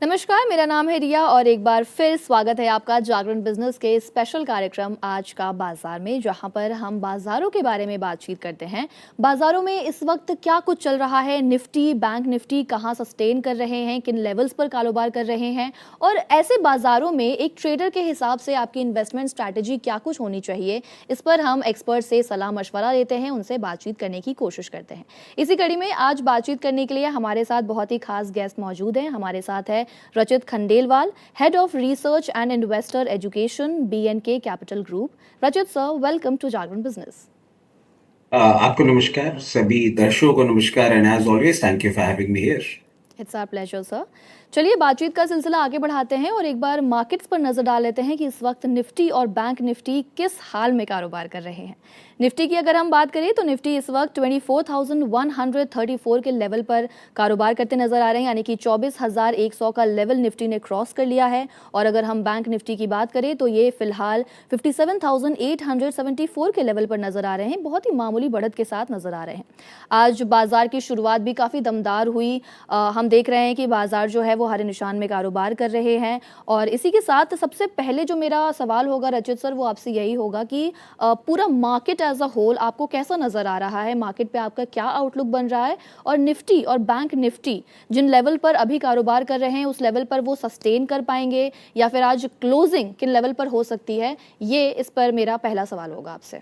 नमस्कार, मेरा नाम है रिया और एक बार फिर स्वागत है आपका जागरण बिजनेस के स्पेशल कार्यक्रम आज का बाजार में, जहां पर हम बाजारों के बारे में बातचीत करते हैं। बाजारों में इस वक्त क्या कुछ चल रहा है, निफ्टी बैंक निफ्टी कहां सस्टेन कर रहे हैं, किन लेवल्स पर कारोबार कर रहे हैं, और ऐसे बाजारों में एक ट्रेडर के हिसाब से आपकी इन्वेस्टमेंट स्ट्रैटेजी क्या कुछ होनी चाहिए, इस पर हम एक्सपर्ट से सलाह मशवरा लेते हैं, उनसे बातचीत करने की कोशिश करते हैं। इसी कड़ी में आज बातचीत करने के लिए हमारे साथ बहुत ही खास गेस्ट मौजूद हैं। हमारे साथ है Rachit Khandelwal, head of research and investor education, BNK capital group. Rachit sir, welcome to Jagran business. आपको नमस्कार, सभी दर्शकों को नमस्कार and as always thank you for having me here. It's our pleasure sir. चलिए बातचीत का सिलसिला आगे बढ़ाते हैं और एक बार मार्केट्स पर नजर डाल लेते हैं कि इस वक्त निफ्टी और बैंक निफ्टी किस हाल में कारोबार कर रहे हैं। निफ्टी की अगर हम बात करें तो निफ्टी इस वक्त 24,134 के लेवल पर कारोबार करते नजर आ रहे हैं, यानी कि 24,100 का लेवल निफ्टी ने क्रॉस कर लिया है। और अगर हम बैंक निफ्टी की बात करें तो ये फिलहाल 57,874 के लेवल पर नजर आ रहे हैं, बहुत ही मामूली बढ़त के साथ नजर आ रहे हैं। आज बाजार की शुरुआत भी काफ़ी दमदार हुई। हम देख रहे हैं कि बाजार जो है वो हरे निशान में कारोबार कर रहे हैं। और इसी के साथ सबसे पहले जो मेरा सवाल होगा रचित सर, वो आपसे यही होगा कि पूरा मार्केट एज अ होल आपको कैसा नजर आ रहा है, मार्केट पे आपका क्या आउटलुक बन रहा है, और निफ्टी और बैंक निफ्टी जिन लेवल पर अभी कारोबार कर रहे हैं उस लेवल पर वो सस्टेन कर पाएंगे या फिर आज क्लोजिंग किन लेवल पर हो सकती है, ये इस पर मेरा पहला सवाल होगा आपसे।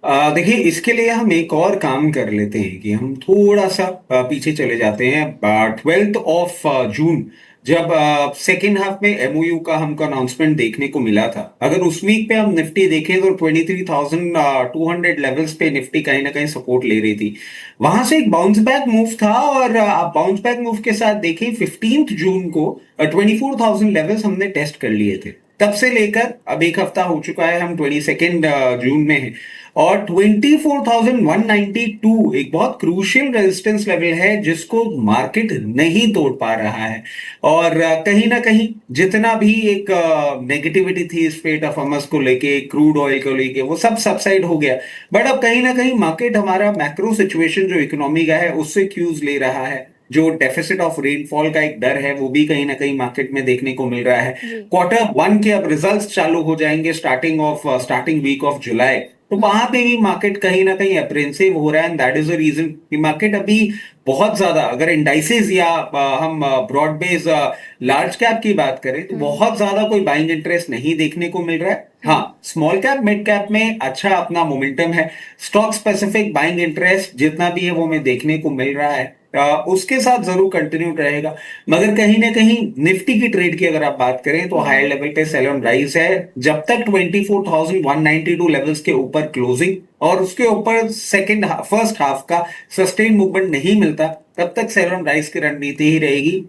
देखिए, इसके लिए हम एक और काम कर लेते हैं कि हम थोड़ा सा पीछे चले जाते हैं। 12 जून जब सेकेंड हाफ में एमओयू का हमको अनाउंसमेंट देखने को मिला था, अगर उस वीक पे हम निफ्टी देखें तो 23,200 लेवल्स पे निफ्टी कहीं ना कहीं सपोर्ट ले रही थी। वहां से एक बाउंस बैक मूव था और आप बाउंस बैक मूव के साथ देखें 15 जून को 24,000 लेवल्स हमने टेस्ट कर लिए थे। तब से लेकर अब एक हफ्ता हो चुका है, हम 22 जून में हैं और 24,192 एक बहुत क्रूशियल रेजिस्टेंस लेवल है जिसको मार्केट नहीं तोड़ पा रहा है। और कहीं ना कहीं जितना भी एक नेगेटिविटी थी स्ट्रेट ऑफ हॉर्मुज को लेके, क्रूड ऑयल को लेके, वो सब सबसाइड हो गया। बट अब कहीं ना कहीं मार्केट हमारा मैक्रो सिचुएशन जो इकोनॉमी का है उससे क्यूज ले रहा है। जो डेफिसिट ऑफ रेनफॉल का एक डर है वो भी कहीं ना कहीं मार्केट में देखने को मिल रहा है। जी। Q1 के अब रिजल्ट्स चालू हो जाएंगे स्टार्टिंग वीक ऑफ जुलाई। तो वहां पे भी मार्केट कहीं ना कहीं अप्रेंसिव हो रहा है and that is the reason कि मार्केट अभी बहुत ज्यादा, अगर इंडाइसेस या हम ब्रॉड बेस लार्ज कैप की बात करें तो हम्म। बहुत ज्यादा कोई बाइंग इंटरेस्ट नहीं देखने को मिल रहा है। हाँ, हम्म। स्मॉल कैप मिड कैप में अच्छा अपना मोमेंटम है। स्टॉक स्पेसिफिक बाइंग इंटरेस्ट जितना भी है वो हमें देखने को मिल रहा है। उसके साथ जरूर कंटिन्यू रहेगा। मगर कहीं ना कहीं निफ्टी की ट्रेड की अगर आप बात करें तो हायर हम्म। लेवल पे सेल ऑन राइज है। जब तक 24,192 लेवल्स के ऊपर क्लोजिंग और उसके ऊपर फर्स्ट हाफ का सस्टेन मूवमेंट नहीं मिलता, तब तक सेल ऑन राइज की रणनीति ही रहेगी।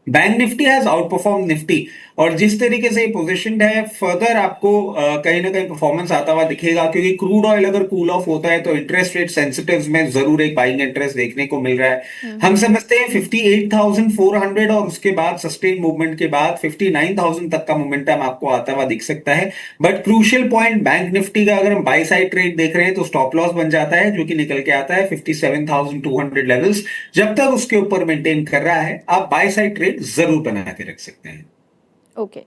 Bank Nifty has out perform Nifty और जिस तरीके से पोजिशन है फर्दर आपको कहीं ना कहीं परफॉर्मेंस आता हुआ दिखेगा, क्योंकि क्रूड ऑयल अगर कूल ऑफ होता है तो इंटरेस्ट रेट सेंसिटिव्स में जरूर एक बाइंग इंटरेस्ट देखने को मिल रहा है। हम हम्म। समझते हैं 58,400 और उसके बाद सस्टेन मूवमेंट के बाद 59,000 तक का मोमेंटम आपको आता हुआ दिख सकता है। But crucial point bank Nifty का अगर हम बाई साइड ट्रेड देख रहे हैं तो स्टॉप लॉस बन जाता है जो कि निकल के आता है 57,200 लेवल्स। जब तक उसके ऊपर मेंटेन कर रहा है आप बाय साइड ट्रेड जरूर बना के रख सकते हैं। ओके।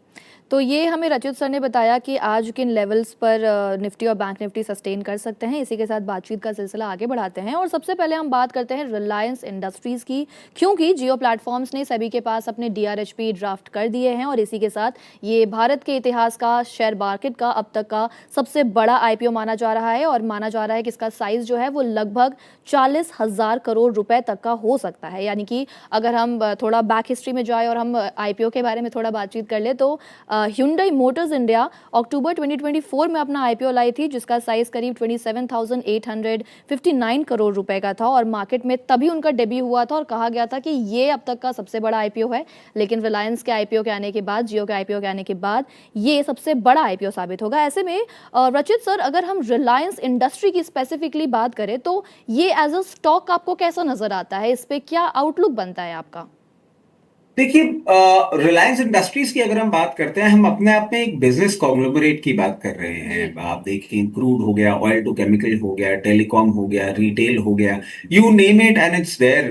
तो ये हमें रचित सर ने बताया कि आज किन लेवल्स पर निफ्टी और बैंक निफ्टी सस्टेन कर सकते हैं। इसी के साथ बातचीत का सिलसिला आगे बढ़ाते हैं और सबसे पहले हम बात करते हैं रिलायंस इंडस्ट्रीज की, क्योंकि जियो प्लेटफॉर्म्स ने सभी के पास अपने DRHP ड्राफ्ट कर दिए हैं और इसी के साथ ये भारत के इतिहास का शेयर मार्केट का अब तक का सबसे बड़ा IPO माना जा रहा है और माना जा रहा है कि इसका साइज जो है वो लगभग 40,000 करोड़ रुपए तक का हो सकता है। यानी कि अगर हम थोड़ा बैक हिस्ट्री में जाए और हम IPO के बारे में थोड़ा बातचीत कर ले तो Hyundai मोटर्स इंडिया अक्टूबर 2024 में अपना IPO लाई थी जिसका साइज करीब 27,859 करोड़ रुपए का था और मार्केट में तभी उनका डेब्यू हुआ था और कहा गया था कि ये अब तक का सबसे बड़ा IPO है। लेकिन रिलायंस के IPO के आने के बाद, जियो के IPO के आने के बाद ये सबसे बड़ा IPO साबित होगा। ऐसे में रचित सर, अगर हम रिलायंस इंडस्ट्री की स्पेसिफिकली बात करें तो ये एज अ स्टॉक आपको कैसा नजर आता है, इस पे क्या आउटलुक बनता है आपका? देखिए, रिलायंस इंडस्ट्रीज की अगर हम बात करते हैं, हम अपने आप में एक बिजनेस कॉन्ग्लोमरेट की बात कर रहे जी। हैं। आप देखिए, क्रूड हो गया, ऑयल टू केमिकल हो गया, टेलीकॉम हो गया, रिटेल हो गया, you name it and it's there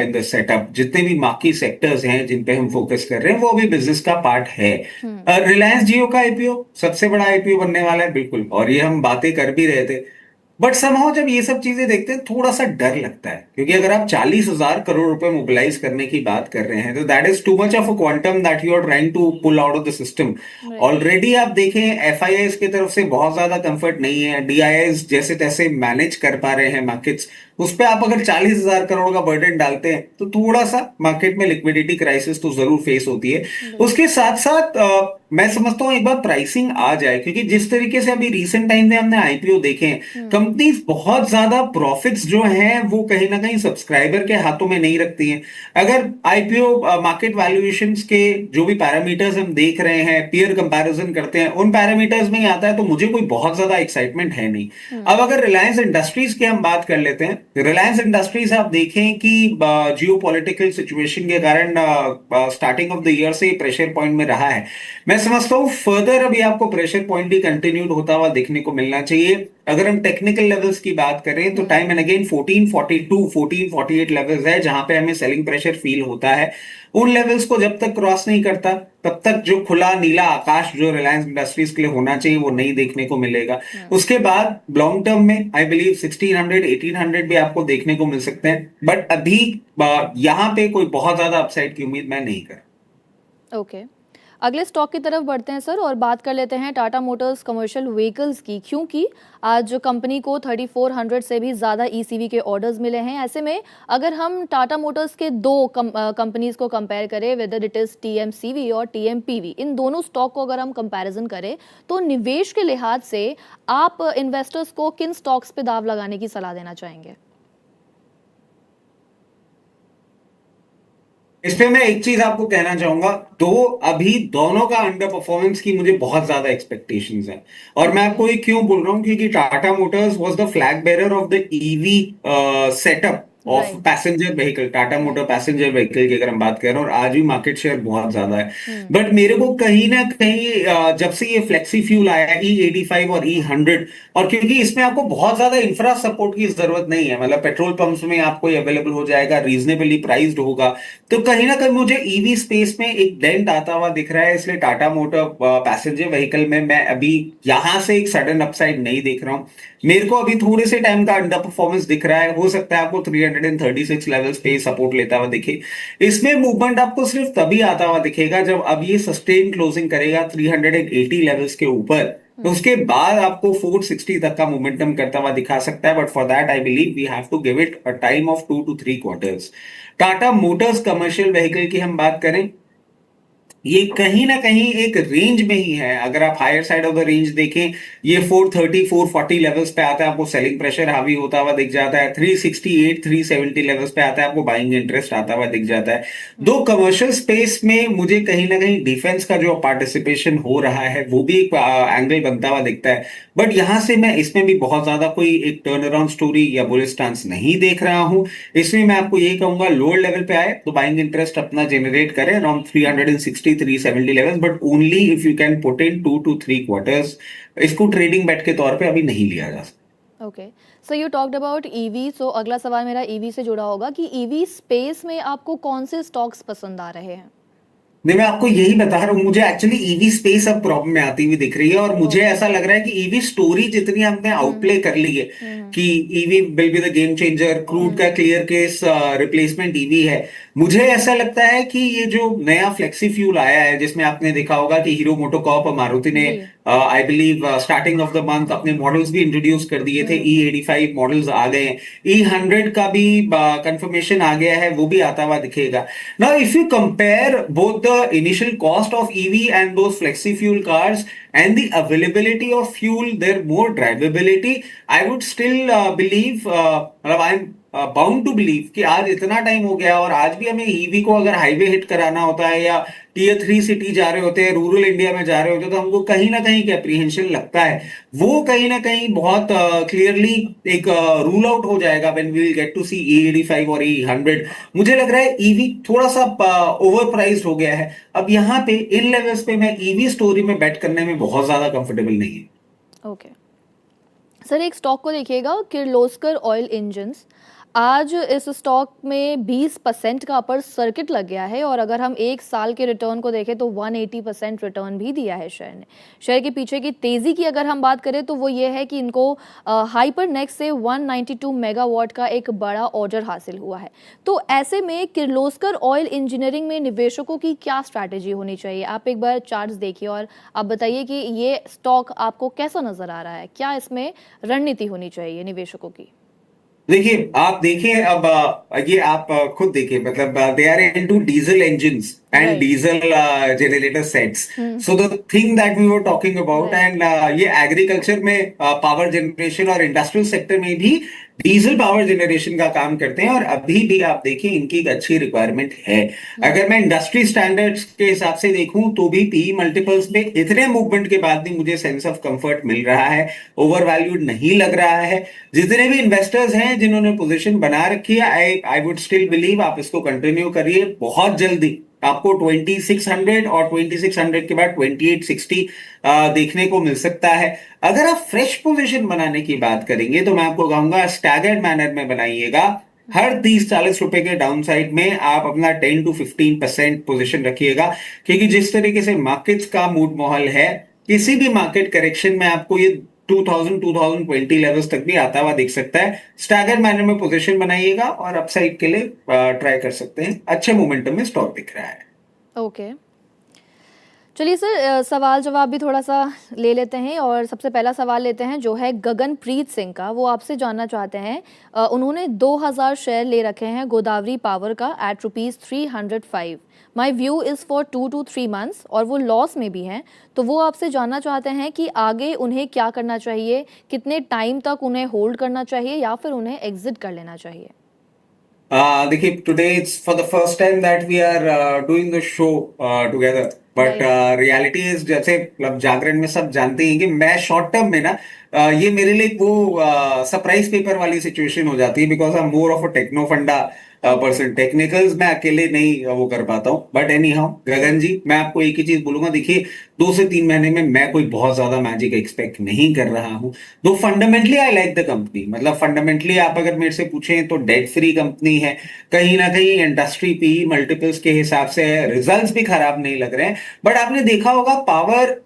in the setup. जितने भी बाकी सेक्टर्स हैं जिन पे हम फोकस कर रहे हैं, वो भी बिजनेस का पार्ट है। हम्म। रिलायंस जियो का आईपीओ सबसे बड़ा आईपीओ बनने वाला है, बिल्कुल, और ये हम बातें कर भी रहे थे। बट समहाउ जब ये सब चीजें देखते हैं, थोड़ा सा डर लगता है, क्योंकि अगर आप 40,000 करोड़ रुपए मोबिलाइज करने की बात कर रहे हैं, तो that is too much of a quantum that you are trying to pull out of the system. Right. Already आप देखें, एफआईआईज की तरफ से बहुत ज्यादा कंफर्ट नहीं है, डीआईआईज जैसे तैसे मैनेज कर पा रहे हैं मार्केट्स। उस पे आप अगर 40,000 करोड़ का बर्डन डालते हैं, तो थोड़ा सा मार्केट में लिक्विडिटी क्राइसिस तो जरूर फेस होती है। बिल्कुल। उसके साथ साथ मैं समझता हूँ एक बार प्राइसिंग आ जाए, क्योंकि जिस तरीके से अभी रिसेंट टाइम में हमने आईपीओ देखे हैं, हम्म। कंपनीज बहुत ज्यादा प्रॉफिट्स जो हैं वो कहीं ना कहीं सब्सक्राइबर के हाथों में नहीं रखती हैं। अगर आईपीओ मार्केट वैल्यूएशंस के जो भी पैरामीटर्स हम देख रहे हैं, पीयर कंपैरिजन करते हैं, उन पैरामीटर्स में ही आता है, तो मुझे कोई बहुत ज्यादा एक्साइटमेंट है नहीं। हम्म। अब अगर रिलायंस इंडस्ट्रीज की हम बात कर लेते हैं, रिलायंस इंडस्ट्रीज आप देखें कि जियो पॉलिटिकल सिचुएशन के कारण स्टार्टिंग ऑफ द ईयर से प्रेशर पॉइंट में रहा है। मैं समझता हूँ फर्दर अभी आपको प्रेशर पॉइंट ही कंटिन्यूड होता हुआ देखने को मिलना चाहिए। अगर हम टेक्निकल लेवल्स की बात करें, तो टाइम एंड अगेन 1442 1448 लेवल्स है जहां पे हमें सेलिंग प्रेशर फील होता है। उन लेवल्स को जब तक क्रॉस नहीं करता, तब तक जो खुला नीला आकाश जो रिलायंस इंडस्ट्रीज के लिए होना चाहिए, वो नहीं देखने को मिलेगा। हम्म। उसके बाद लॉन्ग टर्म में आई बिलीव 1600 1800 भी आपको देखने को मिल सकते हैं, बट अभी यहाँ पे कोई बहुत ज्यादा अपसाइड की उम्मीद मैं नहीं कर। ओके। अगले स्टॉक की तरफ बढ़ते हैं सर, और बात कर लेते हैं टाटा मोटर्स कमर्शियल व्हीकल्स की, क्योंकि आज कंपनी को 3400 से भी ज़्यादा ईसीवी के ऑर्डर्स मिले हैं। ऐसे में अगर हम टाटा मोटर्स के दो कंपनीज को कंपेयर करें, वेदर इट इज़ टीएमसीवी और टीएमपीवी, इन दोनों स्टॉक को अगर हम कंपैरिजन करें, तो निवेश के लिहाज से आप इन्वेस्टर्स को किन स्टॉक्स पे दाव लगाने की सलाह देना चाहेंगे? इस पे मैं एक चीज आपको कहना चाहूंगा, तो अभी दोनों का अंडर परफॉर्मेंस की मुझे बहुत ज्यादा एक्सपेक्टेशंस हैं। और मैं ओके। आपको ये क्यों बोल रहा हूँ, क्योंकि Tata Motors was the flag bearer of the EV setup of right. Passenger vehicle, Tata motor right. Passenger vehicle की अगर हम बात करें, और आज भी मार्केट शेयर बहुत ज्यादा है। हम्म। बट मेरे को कहीं ना कहीं जब से ये फ्लेक्सी फ्यूल आया, E85 और E100, और क्योंकि इसमें आपको बहुत ज्यादा इंफ्रा सपोर्ट की जरूरत नहीं है, मतलब पेट्रोल पंप्स में आपको ये अवेलेबल हो जाएगा, रीजनेबली प्राइस्ड होगा, तो कहीं ना कहीं मुझे ईवी स्पेस में एक डेंट आता हुआ दिख रहा है। इसलिए टाटा मोटर पैसेंजर व्हीकल में मैं अभी यहां से एक सडन अपसाइड नहीं देख रहा हूं। मेरे को अभी थोड़े से टाइम का अंडर परफॉर्मेंस दिख रहा है, हो सकता है आपको 336 लेवल्स पे सपोर्ट लेता हुआ दिखे। इसमें मूवमेंट आपको सिर्फ तभी आता हुआ दिखेगा जब अब ये सस्टेन क्लोजिंग करेगा 380 लेवल्स के ऊपर, तो हम्म। उसके बाद आपको 460 तक का मोमेंटम करता हुआ दिखा सकता है। But for that I believe we have to give it a time of 2 to 3 quarters। Tata Motors commercial vehicle की हम बात करें, ये कहीं ना कहीं एक रेंज में ही है। अगर आप higher side of the range देखें, ये 430 440 लेवल्स पे आता है, आपको सेलिंग प्रेशर हावी होता हुआ दिख जाता है। 368 370 लेवल्स पे आता है, आपको बाइंग इंटरेस्ट आता हुआ दिख जाता है। दो कमर्शियल स्पेस में मुझे कहीं ना कहीं डिफेंस का जो पार्टिसिपेशन हो रहा है, वो भी एक एंगल बनता हुआ दिखता है। बट यहां से मैं इसमें भी बहुत ज्यादा कोई एक टर्न अराउंड स्टोरी या बुलिश स्टांस नहीं देख रहा हूं। इसमें मैं आपको ये कहूंगा, लोअर लेवल पे आए तो बाइंग इंटरेस्ट अपना जनरेट करें around 360 370 levels, but only if you can put in 2 to 3 quarters। इसको ट्रेडिंग बेट के तौर पे अभी नहीं लिया जा सकता। Okay. So you talked about EV, so अगला सवाल मेरा ईवी से जुड़ा होगा कि ईवी स्पेस में आपको कौन से स्टॉक्स पसंद आ रहे हैं? नहीं, मैं आपको यही बता रहा हूँ, मुझे एक्चुअली ईवी स्पेस अब प्रॉब्लम में आती हुई दिख रही है, और मुझे ओके। ऐसा लग रहा है कि ईवी स्टोरी जितनी हमने आउटप्ले कर ली है, हम्म। कि EV will be the game changer, crude का क्लियर केस रिप्लेसमेंट ईवी है। मुझे ऐसा लगता है कि ये जो नया फ्लेक्सी फ्यूल आया है, जिसमें आपने देखा होगा कि हीरो मोटोकॉर्प और मारुति ने जी। I believe starting of the month अपने मॉडल्स भी इंट्रोड्यूस कर दिए थे। E85 मॉडल्स आ गए हैं, E100 का भी कंफर्मेशन आ गया है, वो भी आता हुआ दिखेगा। Now, if you compare both the initial cost of EV and those flexi fuel cars and the availability of fuel, their more drivability, I would still believe, I'm bound to believe कि आज इतना time हो गया और आज भी हमें EV को अगर हाईवे हिट कराना होता है या टीयर 3 सिटी जा रहे होते हैं, रूरल इंडिया में जा रहे होते हैं, तो हमको कहीं ना कहीं एप्रीहेंशन लगता है। वो कहीं ना कहीं बहुत क्लियरली एक रूल आउट हो जाएगा when we will get to see E85 और E100। मुझे लग रहा है ईवी थोड़ा सा ओवर प्राइस्ड हो गया है। अब यहाँ पे इन लेवल्स पे मैं ईवी स्टोरी में बेट करने में बहुत ज्यादा कंफर्टेबल नहीं है। ओके सर, एक स्टॉक को देखिएगा, किर्लोस्कर ऑयल इंजन्स। आज इस स्टॉक में 20% का अपर सर्किट लग गया है और अगर हम एक साल के रिटर्न को देखें तो 180% रिटर्न भी दिया है शेयर ने। शेयर के पीछे की तेज़ी की अगर हम बात करें तो वो ये है कि इनको हाइपरनेक्स से 192 मेगावाट का एक बड़ा ऑर्डर हासिल हुआ है। तो ऐसे में किर्लोस्कर ऑयल इंजीनियरिंग में निवेशकों की क्या स्ट्रैटेजी होनी चाहिए? आप एक बार चार्ट्स देखिए और आप बताइए कि ये स्टॉक आपको कैसा नज़र आ रहा है, क्या इसमें रणनीति होनी चाहिए निवेशकों की? देखिए, आप देखिए अब ये आप खुद देखिए, मतलब they are into diesel engines and right. Diesel generator sets. Hmm. So the thing that we were talking about, right. And ये एग्रीकल्चर में पावर जनरेशन और इंडस्ट्रियल सेक्टर में भी डीजल पावर जनरेशन का काम करते हैं और अभी भी आप देखिए इनकी एक अच्छी रिक्वायरमेंट है। अगर मैं इंडस्ट्री स्टैंडर्ड्स के हिसाब से देखूं तो भी पी मल्टीपल्स पे इतने मूवमेंट के बाद भी मुझे सेंस ऑफ कंफर्ट मिल रहा है, ओवर वैल्यूड नहीं लग रहा है। जितने भी इन्वेस्टर्स हैं जिन्होंने पोजीशन बना रखी है, आई वुड स्टिल बिलीव आप इसको कंटिन्यू करिए। बहुत जल्दी आपको 2600 और 2600 के बाद 2860 देखने को मिल सकता है। अगर आप फ्रेश पोजीशन बनाने की बात करेंगे तो मैं आपको कहूंगा स्टैगर्ड मैनर में बनाइएगा। हर 30-40 रुपए के डाउन साइड में आप अपना 10 to 15% पोजीशन रखिएगा, क्योंकि जिस तरीके से मार्केट्स का मूड माहौल है, किसी भी मार्केट करेक्शन में आपको ये 2020 लेवल्स तक भी आता हुआ दिख सकता है। स्टैगर्ड मैनर में पोजीशन बनाइएगा और अपसाइड के लिए ट्राई कर सकते हैं। अच्छे मोमेंटम में स्टॉक दिख रहा है। ओके चलिए सर, सवाल जवाब भी थोड़ा सा ले लेते हैं और सबसे पहला सवाल लेते हैं जो है गगनप्रीत सिंह का। वो आपसे जानना चाहते हैं, उन्होंने 2000 शेयर ले रखे हैं गोदावरी पावर का at ₹305। My view is for 2 to 3 months और वो लॉस में भी हैं। तो वो आपसे जानना चाहते हैं कि आगे उन्हें क्या करना चाहिए, कितने टाइम तक उन्हें होल्ड करना चाहिए या फिर उन्हें एग्जिट कर लेना चाहिए? देखिए, today it's for the first time that we are doing the show together, but right. Reality is, जैसे मतलब जागरण में सब जानते हैं कि मैं शॉर्ट टर्म में ना ये मेरे लिए वो सरप्राइज पेपर वाली सिचुएशन हो जाती है, because I am more of a techno funda person. Technicals मैं अकेले नहीं वो कर पाता हूँ। But anyhow Gagan ji, मैं आपको एक ही चीज बोलूंगा, देखिए 2 से 3 महीने में मैं कोई बहुत ज्यादा मैजिक एक्सपेक्ट नहीं कर रहा हूँ। दो fundamentally I like the company, मतलब फंडामेंटली आप अगर मेरे से पूछें तो डेट फ्री कंपनी है, कहीं ना कहीं इंडस्ट्री पी मल्टीपल्स के हिसाब से रिजल्ट्स भी खराब नहीं लग रहे हैं। बट आपने देखा होगा पावर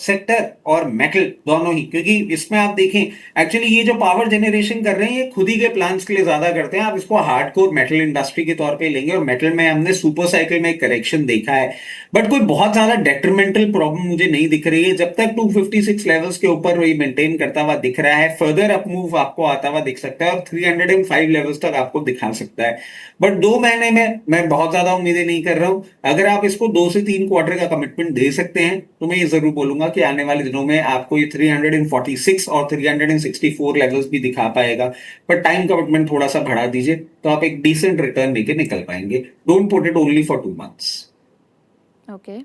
सेक्टर और मेटल दोनों ही, क्योंकि इसमें आप देखें एक्चुअली ये जो पावर जनरेशन कर रहे हैं ये खुद ही के प्लांट्स के लिए ज्यादा करते हैं। आप इसको हार्डकोर मेटल इंडस्ट्री के तौर पे लेंगे और मेटल में हमने सुपर साइकिल में एक करेक्शन देखा है, बट कोई बहुत ज्यादा डेट्रीमेंटल प्रॉब्लम मुझे नहीं दिख रही है। जब तक 256 लेवल्स के ऊपर वही मेंटेन करता हुआ दिख रहा है, फर्दर अप मूव आपको आता हुआ दिख सकता है और 305 लेवल्स तक आपको दिखा सकता है। बट 2 महीने में मैं बहुत ज्यादा उम्मीदें नहीं कर रहा हूं। अगर आप इसको 2 से 3 क्वार्टर का कमिटमेंट दे सकते हैं तो मैं ये जरूर बोलूंगा कि आने वाले दिनों में आपको ये 346 और 364 लेवल्स भी दिखा पाएगा। पर टाइम कमिटमेंट थोड़ा सा बढ़ा दीजिए तो आप एक डिसेंट रिटर्न लेके निकल पाएंगे। Don't put it only for 2 months। Okay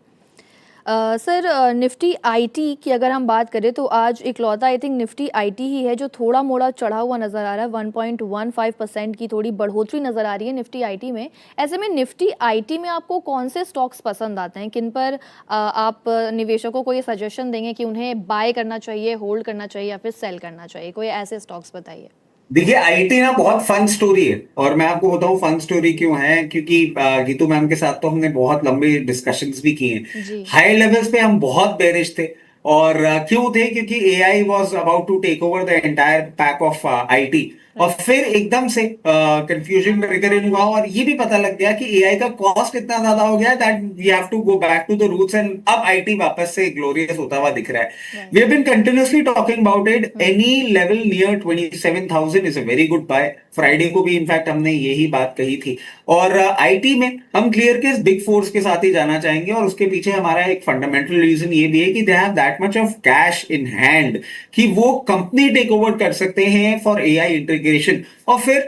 sir, Nifty IT की अगर हम बात करें तो आज इकलौता आई थिंक निफ्टी आईटी ही है जो थोड़ा मोड़ा चढ़ा हुआ नज़र आ रहा है। 1.15% की थोड़ी बढ़ोतरी नज़र आ रही है निफ्टी आईटी में। ऐसे में निफ्टी आईटी में आपको कौन से स्टॉक्स पसंद आते हैं, किन पर आप निवेशकों को ये सजेशन देंगे कि उन्हें बाय करना चाहिए, होल्ड करना चाहिए या फिर सेल करना चाहिए? कोई ऐसे स्टॉक्स बताइए। देखिए, आईटी ना बहुत फन स्टोरी है और मैं आपको बताऊं फन स्टोरी क्यों है, क्योंकि गीतू मैम के साथ तो हमने बहुत लंबे डिस्कशंस भी किए हैं। जी। हाई लेवल्स पे हम बहुत बेरिश थे और क्यों थे, क्योंकि AI was about to take over the entire pack of IT और फिर एकदम से कंफ्यूजन रिकरिंग हुआ और ये भी पता लग गया कि एआई का कॉस्ट इतना ज्यादा हो गया that we have to go back to the roots and अब आईटी वापस से ग्लोरियस होता हुआ दिख रहा है। We have been continuously talking about it. Any level near 27,000 is a very good buy. Friday को भी इनफैक्ट हमने यही बात कही थी और आईटी में हम क्लियर केस बिग फोर्स के साथ ही जाना चाहेंगे और उसके पीछे हमारा एक फंडामेंटल रीजन ये भी है कि they have that much of cash in hand कि वो कंपनी टेक ओवर कर सकते हैं फॉर एआई इंटीग्रेशन इंटीग्रेशन, और फिर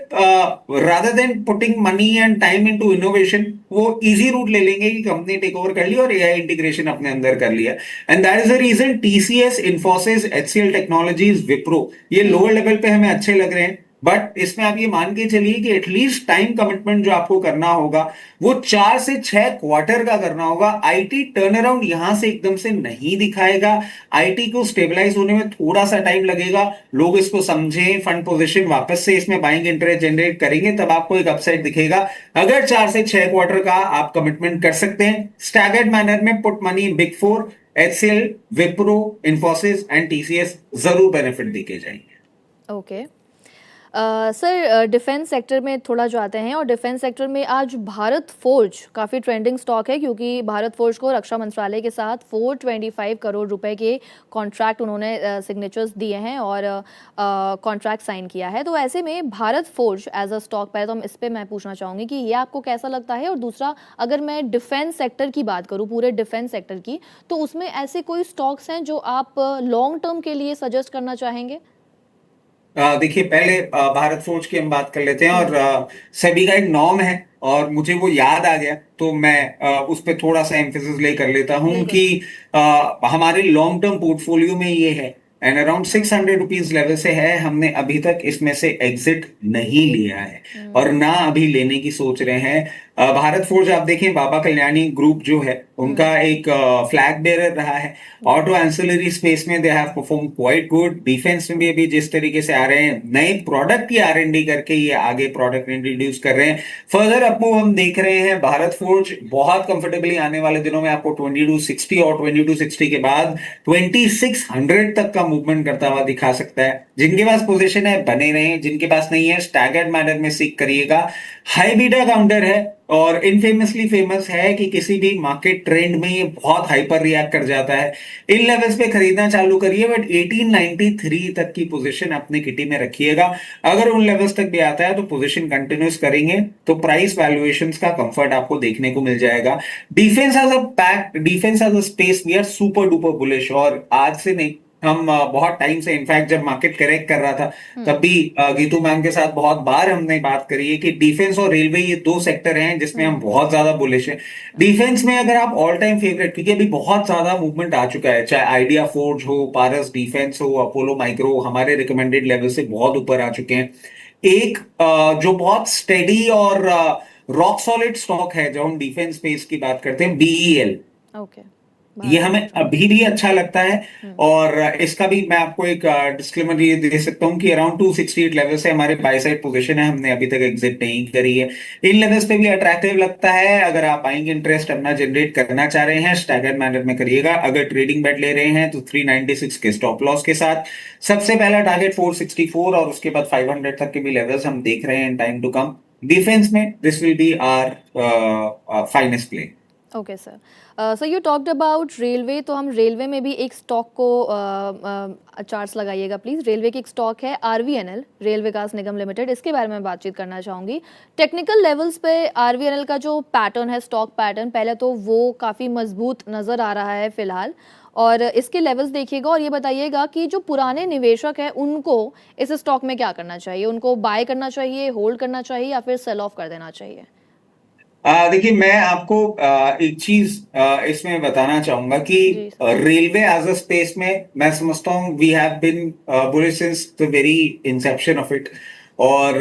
rather than putting money and time into innovation, वो इजी रूट ले लेंगे कि कंपनी टेक ओवर कर ली और एआई इंटीग्रेशन अपने अंदर कर लिया। And that is the reason TCS, Infosys, HCL technologies, Wipro, ये लोअर लेवल पे हमें अच्छे लग रहे हैं। बट इसमें आप ये मान के चलिए कि एटलीस्ट टाइम कमिटमेंट जो आपको करना होगा वो 4 से 6 क्वार्टर का करना होगा। आईटी टर्न अराउंड यहां से एकदम से नहीं दिखाएगा। आईटी को स्टेबलाइज होने में थोड़ा सा टाइम लगेगा, लोग इसको समझें, फंड पोजीशन वापस से इसमें बाइंग इंटरेस्ट जनरेट करेंगे, तब आपको एक अपसाइड दिखेगा। अगर 4 से 6 क्वार्टर का आप कमिटमेंट कर सकते हैं स्टैगर्ड मैनर में, put money big four, HCL, Wipro, Infosys and TCS जरूर बेनिफिट दिखे जाएंगे। ओके सर, डिफेंस सेक्टर में थोड़ा जो आते हैं, और डिफेंस सेक्टर में आज भारत फोर्ज काफ़ी ट्रेंडिंग स्टॉक है, क्योंकि भारत फोर्ज को रक्षा मंत्रालय के साथ 425 करोड़ रुपए के कॉन्ट्रैक्ट उन्होंने सिग्नेचर्स दिए हैं और कॉन्ट्रैक्ट साइन किया है। तो ऐसे में Bharat Forge as a stock, पहले तो हम इस पर मैं पूछना चाहूँगी कि ये आपको कैसा लगता है, और दूसरा अगर मैं डिफेंस सेक्टर की बात करूँ, पूरे डिफेंस सेक्टर की, तो उसमें ऐसे कोई स्टॉक्स हैं जो आप लॉन्ग टर्म के लिए सजेस्ट करना चाहेंगे? देखिए, पहले भारत फोर्ज की हम बात कर लेते हैं, और सेबी का एक नॉर्म है और मुझे वो याद आ गया, तो मैं उस पर थोड़ा सा एम्फेसिस ले कर लेता हूं कि हमारे लॉन्ग टर्म पोर्टफोलियो में ये है एंड अराउंड 600 रुपीज लेवल से है। हमने अभी तक इसमें से एग्जिट नहीं लिया है और ना अभी लेने की सोच रहे हैं। भारत फोर्ज आप देखें, बाबा कल्याणी ग्रुप जो है उनका एक फ्लैग बेरर रहा है। ऑटो एंसिलरी स्पेस में they have perform quite good. Defence में भी अभी जिस तरीके से आ रहे हैं, नए प्रोडक्ट की आर&डी करके ये आगे प्रोडक्ट इंट्रोड्यूस कर रहे हैं। फर्दर अपमूव हम देख रहे हैं। भारत फोर्ज बहुत कंफर्टेबली आने वाले दिनों में आपको 2260 और 2260 के बाद 2600 तक का मूवमेंट करता हुआ दिखा सकता है। जिनके पास पोजीशन है बने रहे, जिनके पास नहीं है स्टैगर्ड मैनर में सीख करिएगा। हाई बीटा काउंटर है और इनफेमसली फेमस है कि किसी भी मार्केट ट्रेंड में ये बहुत हाइपर रिएक्ट कर जाता है। इन लेवल्स पे खरीदना चालू करिए, बट 1893 तक की पोजीशन अपने किटी में रखिएगा। अगर उन लेवल्स तक भी आता है तो पोजीशन कंटिन्यूस करेंगे तो प्राइस वैल्यूएशंस का कंफर्ट आपको देखने को मिल जाएगा। Defence as a pact, defence as a space we are super duper bullish, और आज से नहीं, हम बहुत टाइम से, इनफैक्ट जब मार्केट करेक्ट कर रहा था तब भी गीतू मैम के साथ बहुत बार हमने बात करी है कि डिफेंस और रेलवे ये दो सेक्टर हैं जिसमें हम बहुत ज्यादा बुलिश हैं। डिफेंस में अगर आप ऑल टाइम फेवरेट, क्योंकि अभी बहुत ज्यादा मूवमेंट आ चुका है, चाहे आइडिया फोर्ज हो, पारस डिफेंस हो, अपोलो माइक्रो हमारे रिकमेंडेड लेवल से बहुत ऊपर आ चुके हैं। एक जो बहुत स्टेडी और रॉक सॉलिड स्टॉक है जब हम डिफेंस स्पेस की बात करते हैं, बीईएल। ओके, ये हमें अभी भी अच्छा लगता है और इसका भी मैं आपको एक डिस्क्लेमर ये दे सकता हूं कि अराउंड 268 लेवल से हमारे बाय साइड पोजीशन है, हमने अभी तक एग्जिट नहीं करी है। इन लेवल्स पे भी अट्रैक्टिव लगता है। अगर आप बाइंग इंटरेस्ट अपना जनरेट करना चाह रहे हैं स्टैगर्ड मैनर में करिएगा। अगर ट्रेडिंग बेट ले रहे हैं तो 396 के स्टॉप लॉस के साथ। सबसे पहला टारगेट 464 और उसके बाद 500 तक के भी लेवल्स हम देख रहे हैं in time to come. Defence में this will be our finest play. Okay sir, so you talked about railway, तो हम रेलवे में भी एक स्टॉक को चार्ट्स लगाइएगा प्लीज। रेलवे की एक स्टॉक है आरवीएनएल, रेल विकास निगम लिमिटेड, इसके बारे में बातचीत करना चाहूँगी। टेक्निकल लेवल्स पे आरवीएनएल का जो पैटर्न है, स्टॉक पैटर्न, पहले तो वो काफ़ी मजबूत नज़र आ रहा है फिलहाल, और इसके लेवल्स देखिएगा और ये बताइएगा कि जो पुराने निवेशक हैं उनको इस स्टॉक में क्या करना चाहिए, उनको बाय करना चाहिए, होल्ड करना चाहिए, या फिर सेल ऑफ कर देना चाहिए? देखिए, मैं आपको एक चीज इसमें बताना चाहूंगा कि रेलवे एज अ स्पेस में मैं समझता हूँ we have been bullish since the very inception of it, और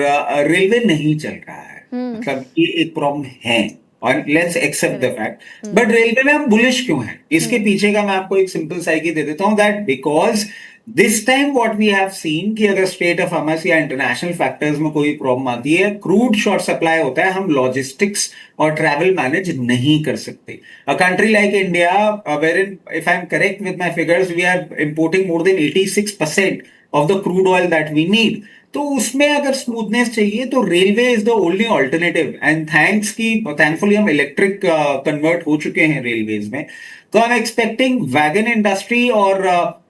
रेलवे नहीं चल रहा है, मतलब ये एक प्रॉब्लम है और let's accept the fact. But railway में हम बुलिश क्यों हैं, इसके पीछे का मैं आपको एक सिंपल साइकी दे देता हूँ, that because this time what we have seen कि अगर स्टेट ऑफ हमास या इंटरनेशनल फैक्टर्स में कोई प्रॉब्लम आती है, क्रूड शॉर्ट सप्लाई होता है, हम लॉजिस्टिक्स और ट्रैवल मैनेज नहीं कर सकते। A country like India, wherein if I'm correct with my figures, we are importing more than 86% of the crude oil that we need. तो उसमें अगर स्मूथनेस चाहिए तो railway is the only alternative, and thankfully हम electric convert हो चुके हैं railways में। तो I am expecting wagon industry और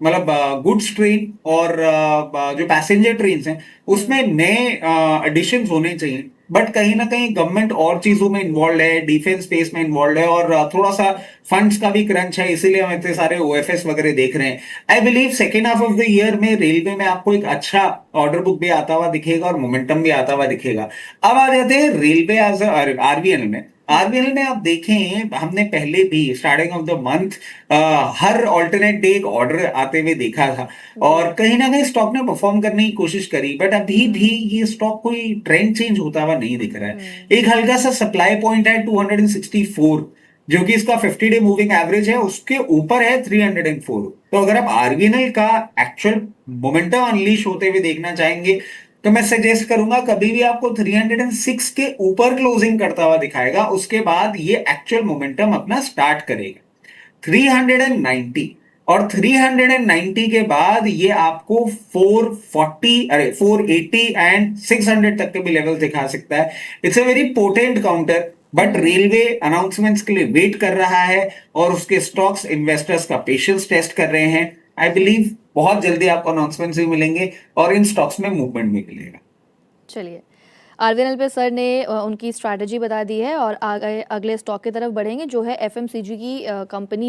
मतलब गुड्स ट्रेन और जो पैसेंजर ट्रेन हैं उसमें नए एडिशन होने चाहिए। बट कहीं ना कहीं गवर्नमेंट और चीजों में इन्वॉल्व है, डिफेंस स्पेस में इन्वॉल्व है, और थोड़ा सा फंड्स का भी क्रंच है, इसीलिए हम इतने सारे ओएफएस वगैरह देख रहे हैं। I believe second half of the year में रेलवे में आपको एक अच्छा ऑर्डर बुक भी आता हुआ दिखेगा और मोमेंटम भी आता हुआ दिखेगा। अब आ जाते हैं रेलवे एज आरबीएल में। आरबीएल में आप देखें, हमने पहले भी starting of the month her alternate day एक ऑर्डर आते हुए देखा था, और कहीं ना कहीं स्टॉक ने परफॉर्म करने की कोशिश करी, बट अभी भी ये स्टॉक कोई ट्रेंड चेंज होता हुआ नहीं दिख रहा है। एक हल्का सा सप्लाई पॉइंट है 264, जो कि इसका 50 डे मूविंग एवरेज है, उसके ऊपर है 304। तो अगर आप आरबीएल का एक्चुअल मोमेंटम अनलीश होते हुए देखना चाहेंगे, तो मैं सजेस्ट करूंगा कभी भी आपको 306 के ऊपर क्लोजिंग करता हुआ दिखाएगा, उसके बाद ये एक्चुअल मोमेंटम अपना स्टार्ट करेगा। 390 और 390 के बाद ये आपको 440, अरे 480 एंड 600 तक के भी लेवल दिखा सकता है। It's a very potent counter, but railway announcements के लिए वेट कर रहा है और उसके स्टॉक्स इन्वेस्टर्स का पेशेंस टेस्ट कर रहे हैं। आई बिलीव बहुत जल्दी आपको अनाउंसमेंट्स भी मिलेंगे और इन स्टॉक्स में मूवमेंट भी मिलेगा। चलिए, आरवीएनएल पे सर ने उनकी स्ट्रैटेजी बता दी है और आगे अगले स्टॉक की तरफ बढ़ेंगे जो है एफएमसीजी की कंपनी